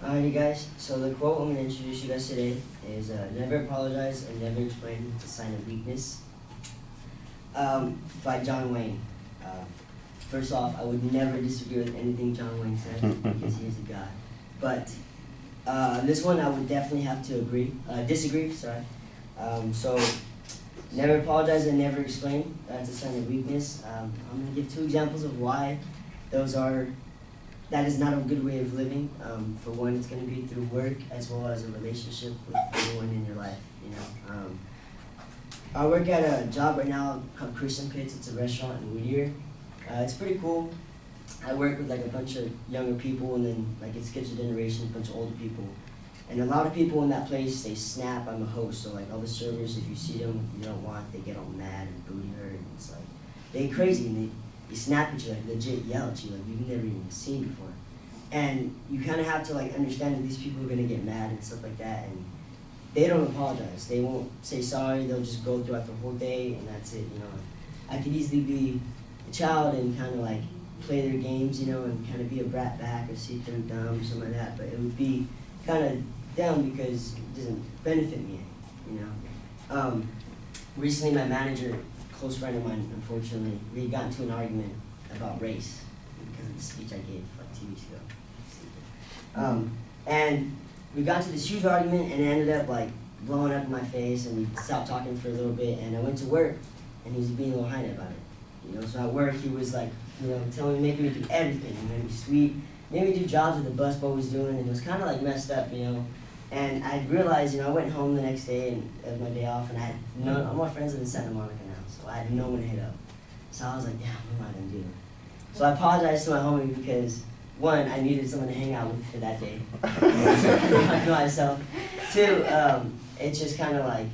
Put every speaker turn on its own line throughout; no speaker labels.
Alrighty guys, so the quote I'm going to introduce you guys today is never apologize and never explain, it's a sign of weakness, by John Wayne. First off, I would never disagree with anything John Wayne said because he is a god. But this one I would definitely have to disagree, sorry. So never apologize and never explain, that's a sign of weakness. I'm going to give 2 examples of why that is not a good way of living. For one, it's going to be through work as well as a relationship with everyone in your life. You know, I work at a job right now called Christian Pits. It's a restaurant in Whittier. It's pretty cool. I work with like a bunch of younger people, and then like it skips a generation, a bunch of older people. And a lot of people in that place, they snap. I'm a host, so like all the servers, if you see them you don't want, they get all mad and booty hurt. And it's like they crazy and they snap at you, like legit yell at you, like you've never even seen before. And you kind of have to like understand that these people are gonna get mad and stuff like that, and they don't apologize. They won't say sorry. They'll just go throughout the whole day, and that's it. You know, I could easily be a child and kind of like play their games, you know, and kind of be a brat back or see them dumb or something like that. But it would be kind of dumb because it doesn't benefit me, you know. Recently, my manager, close friend of mine, unfortunately, we got into an argument about race because of the speech I gave like 2 weeks ago. And we got into this huge argument, and it ended up like blowing up in my face, and we stopped talking for a little bit, and I went to work, and he was being a little high about it. You know, so at work he was like, you know, making me do everything, you know, be sweet, made me do jobs that the busboy was doing, and it was kind of like messed up, you know. And I realized, you know, I went home the next day, and it was my day off, and I had all my friends live in Santa Monica now, so I had no one to hit up. So I was like, damn, what am I gonna do? So I apologized to my homie because, 1, I needed someone to hang out with for that day. I know myself. 2, it's just kind of like,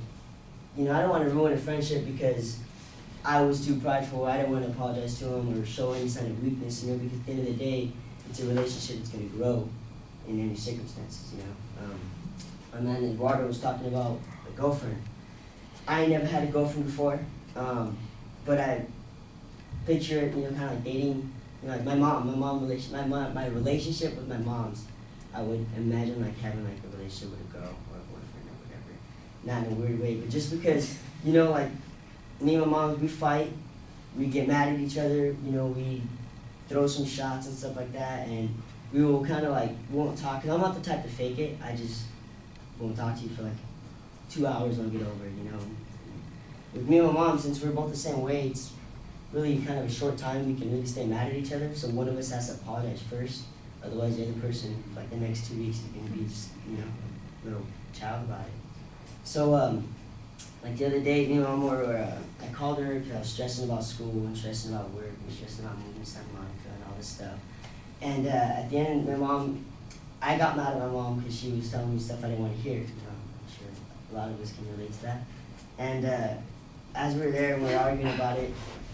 you know, I don't want to ruin a friendship because I was too prideful. I didn't want to apologize to him or show any sign of weakness, you know, because at the end of the day, it's a relationship that's going to grow in any circumstances, you know. My man Eduardo was talking about a girlfriend. I ain't never had a girlfriend before, but I picture it, you know, kind of like dating, you know, like my relationship with my mom's. I would imagine like having like a relationship with a girl or a boyfriend or whatever. Not in a weird way, but just because, you know, like me and my mom, we fight, we get mad at each other, you know, we throw some shots and stuff like that, and we will kind of like, won't talk, because I'm not the type to fake it. I just won't talk to you for like 2 hours and I'll get over it, you know. With me and my mom, since we're both the same way, it's really kind of a short time we can really stay mad at each other, so one of us has to apologize first, otherwise the other person, like the next 2 weeks, is going to be just, you know, a little child about it. So, like the other day, me and my mom I called her because I was stressing about school and stressing about work and stressing about moving to Santa Monica and all this stuff. And at the end, I got mad at my mom because she was telling me stuff I didn't want to hear. You know, I'm sure a lot of us can relate to that. And as we were there and we were arguing about it,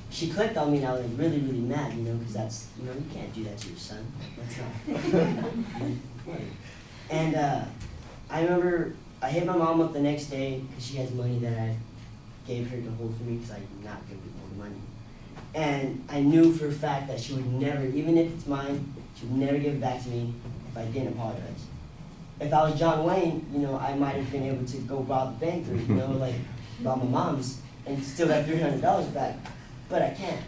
she clicked on me and I was like really, really mad, you know, because that's, you know, you can't do that to your son. That's not. And I remember I hit my mom up the next day because she has money that I gave her to hold for me because I'm not good with holding money. And I knew for a fact that she would never, even if it's mine, she would never give it back to me if I didn't apologize. If I was John Wayne, you know, I might have been able to go rob the bank or, you know, like rob my mom's and still got $300 back, but I can't.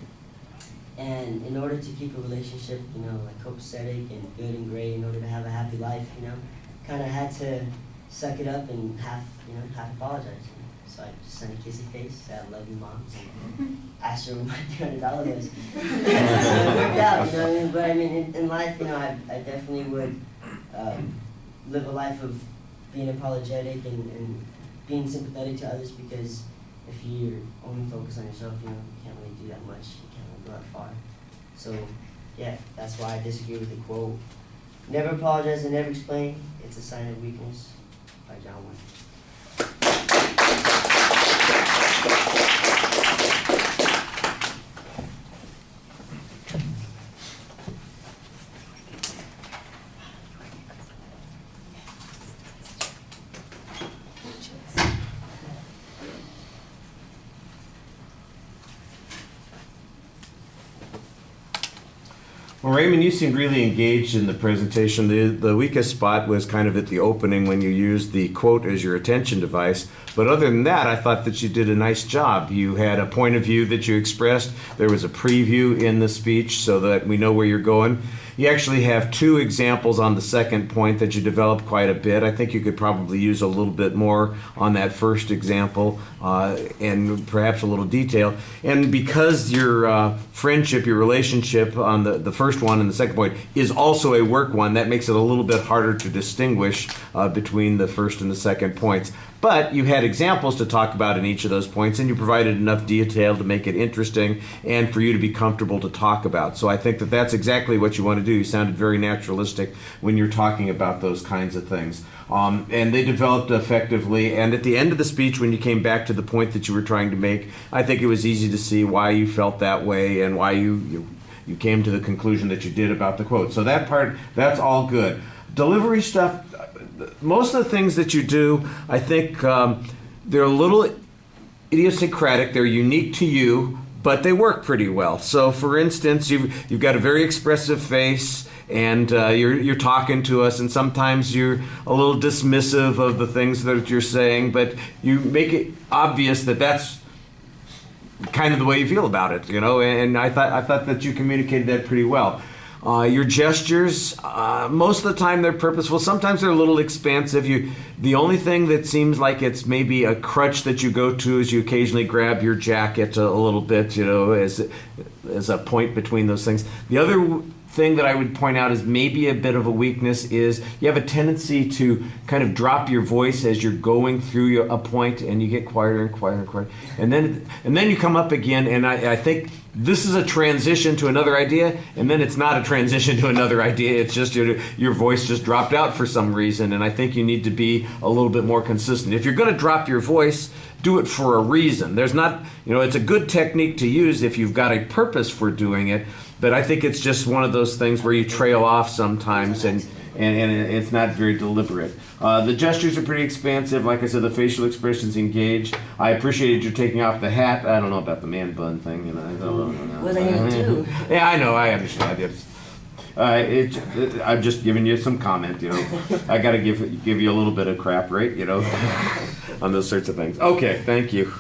And in order to keep a relationship, you know, like copacetic and good and great, in order to have a happy life, you know, kind of had to suck it up and half apologize. So I just sent a kissy face, said I love you, Mom, and asked her where my $200 was. So it worked out, you know what I mean? But I mean, in life, you know, I definitely would live a life of being apologetic and being sympathetic to others, because if you're only focused on yourself, you know, you can't really do that much, you can't really go that far. So yeah, that's why I disagree with the quote. Never apologize and never explain. It's a sign of weakness, by John Wayne.
All Well, Raymond, you seemed really engaged in the presentation. The weakest spot was kind of at the opening when you used the quote as your attention device. But other than that, I thought that you did a nice job. You had a point of view that you expressed. There was a preview in the speech so that we know where you're going. You actually have 2 examples on the second point that you developed quite a bit. I think you could probably use a little bit more on that first example and perhaps a little detail. And because your friendship, your relationship on the first one and the second point is also a work one, that makes it a little bit harder to distinguish between the first and the second points. But you had examples to talk about in each of those points, and you provided enough detail to make it interesting and for you to be comfortable to talk about. So I think that that's exactly what you want to do. You sounded very naturalistic when you're talking about those kinds of things. And they developed effectively. And at the end of the speech, when you came back to the point that you were trying to make, I think it was easy to see why you felt that way and why you came to the conclusion that you did about the quote. So that part, that's all good. Delivery stuff, most of the things that you do, I think they're a little idiosyncratic. They're unique to you, but they work pretty well. So, for instance, you've got a very expressive face, and you're talking to us, and sometimes you're a little dismissive of the things that you're saying, but you make it obvious that that's kind of the way you feel about it, you know. And I thought that you communicated that pretty well. Your gestures, most of the time they're purposeful. Sometimes they're a little expansive. The only thing that seems like it's maybe a crutch that you go to is you occasionally grab your jacket a little bit, you know, as a point between those things. The other thing that I would point out is maybe a bit of a weakness is you have a tendency to kind of drop your voice as you're going through a point, and you get quieter and quieter and quieter, and then you come up again, and I think this is a transition to another idea, and then it's not a transition to another idea. It's just your voice just dropped out for some reason, and I think you need to be a little bit more consistent. If you're going to drop your voice, do it for a reason. There's not, you know, it's a good technique to use if you've got a purpose for doing it, but I think it's just one of those things where you trail off sometimes, and it's not very deliberate. The gestures are pretty expansive. Like I said, the facial expression's engaged. I appreciated you taking off the hat. I don't know about the man bun thing. You know, I don't know.
What are they going to do?
Yeah, I know. I understand. I'm just giving you some comment, you know. I got to give you a little bit of crap, right? You know, on those sorts of things. Okay, thank you.